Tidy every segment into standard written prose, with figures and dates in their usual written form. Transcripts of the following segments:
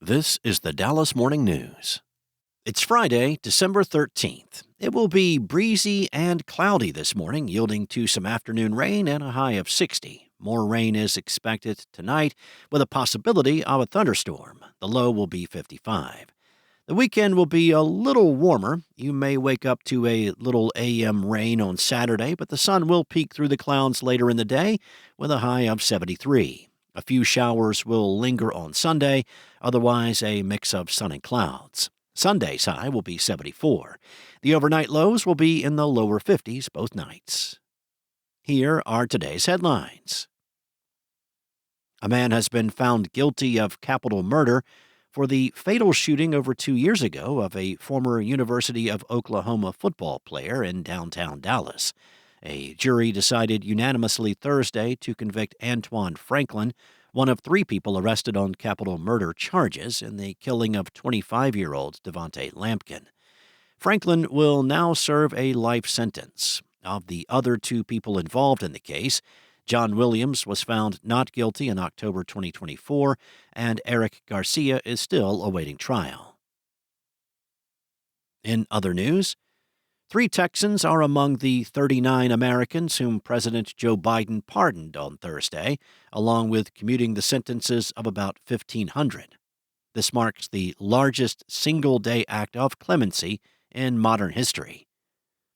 This is the Dallas Morning News. It's Friday, December 13th. It will be breezy and cloudy this morning, yielding to some afternoon rain and a high of 60. More rain is expected tonight, with a possibility of a thunderstorm. The low will be 55. The weekend will be a little warmer. You may wake up to a little AM rain on Saturday, but the sun will peek through the clouds later in the day with a high of 73. A few showers will linger on Sunday, otherwise a mix of sun and clouds. Sunday's high will be 74. The overnight lows will be in the lower 50s both nights. Here are today's headlines. A man has been found guilty of capital murder for the fatal shooting over 2 years ago of a former University of Oklahoma football player in downtown Dallas. A jury decided unanimously Thursday to convict Antoine Franklin, one of 3 people arrested on capital murder charges in the killing of 25-year-old Devontae Lampkin. Franklin will now serve a life sentence. Of the other 2 people involved in the case, John Williams was found not guilty in October 2024, and Eric Garcia is still awaiting trial. In other news, 3 Texans are among the 39 Americans whom President Joe Biden pardoned on Thursday, along with commuting the sentences of about 1,500. This marks the largest single-day act of clemency in modern history.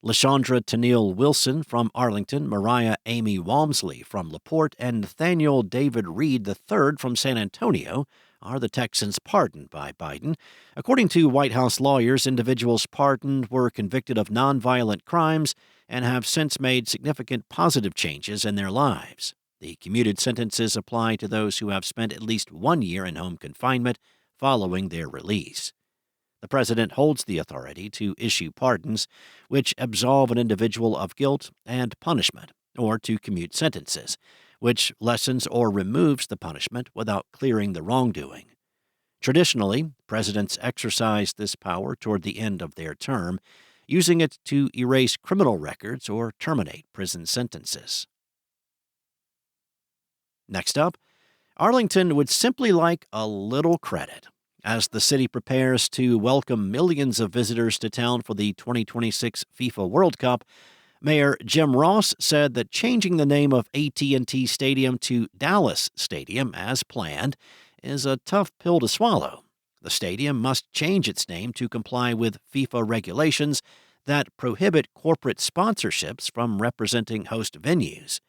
LaShondra Tennille Wilson from Arlington, Mariah Amy Walmsley from LaPorte, and Nathaniel David Reed III from San Antonio are the Texans pardoned by Biden. According to White House lawyers, individuals pardoned were convicted of nonviolent crimes and have since made significant positive changes in their lives. The commuted sentences apply to those who have spent at least 1 year in home confinement following their release. The president holds the authority to issue pardons, which absolve an individual of guilt and punishment, or to commute sentences, which lessens or removes the punishment without clearing the wrongdoing. Traditionally, presidents exercise this power toward the end of their term, using it to erase criminal records or terminate prison sentences. Next up, Arlington would simply like a little credit. As the city prepares to welcome millions of visitors to town for the 2026 FIFA World Cup, Mayor Jim Ross said that changing the name of AT&T Stadium to Dallas Stadium as planned is a tough pill to swallow. The stadium must change its name to comply with FIFA regulations that prohibit corporate sponsorships from representing host venues.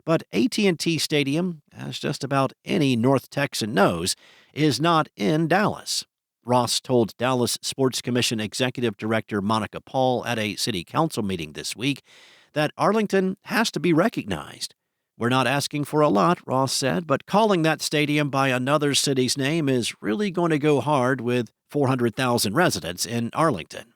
But AT&T Stadium, as just about any North Texan knows, is not in Dallas. Ross told Dallas Sports Commission Executive Director Monica Paul at a city council meeting this week that Arlington has to be recognized. "We're not asking for a lot," Ross said, "but calling that stadium by another city's name is really going to go hard with 400,000 residents in Arlington."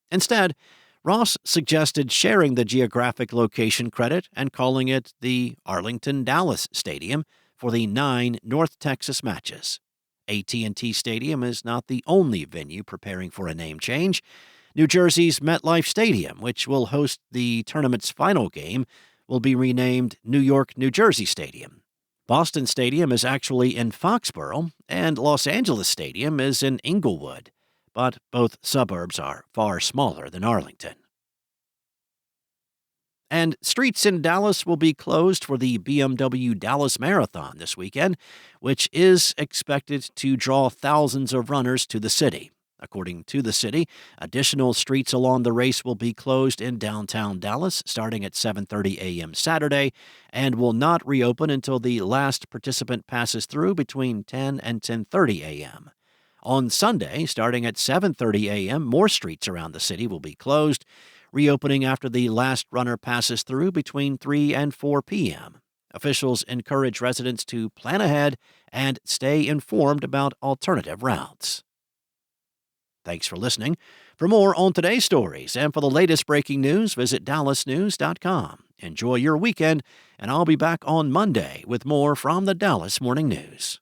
Instead, Ross suggested sharing the geographic location credit and calling it the Arlington-Dallas Stadium for the 9 North Texas matches. AT&T Stadium is not the only venue preparing for a name change. New Jersey's MetLife Stadium, which will host the tournament's final game, will be renamed New York-New Jersey Stadium. Boston Stadium is actually in Foxborough, and Los Angeles Stadium is in Inglewood, but both suburbs are far smaller than Arlington. And streets in Dallas will be closed for the BMW Dallas Marathon this weekend, which is expected to draw thousands of runners to the city. According to the city, additional streets along the race will be closed in downtown Dallas starting at 7:30 a.m. Saturday and will not reopen until the last participant passes through between 10 and 10:30 a.m. On Sunday, starting at 7:30 a.m., more streets around the city will be closed, reopening after the last runner passes through between 3 and 4 p.m. Officials encourage residents to plan ahead and stay informed about alternative routes. Thanks for listening. For more on today's stories and for the latest breaking news, visit dallasnews.com. Enjoy your weekend, and I'll be back on Monday with more from the Dallas Morning News.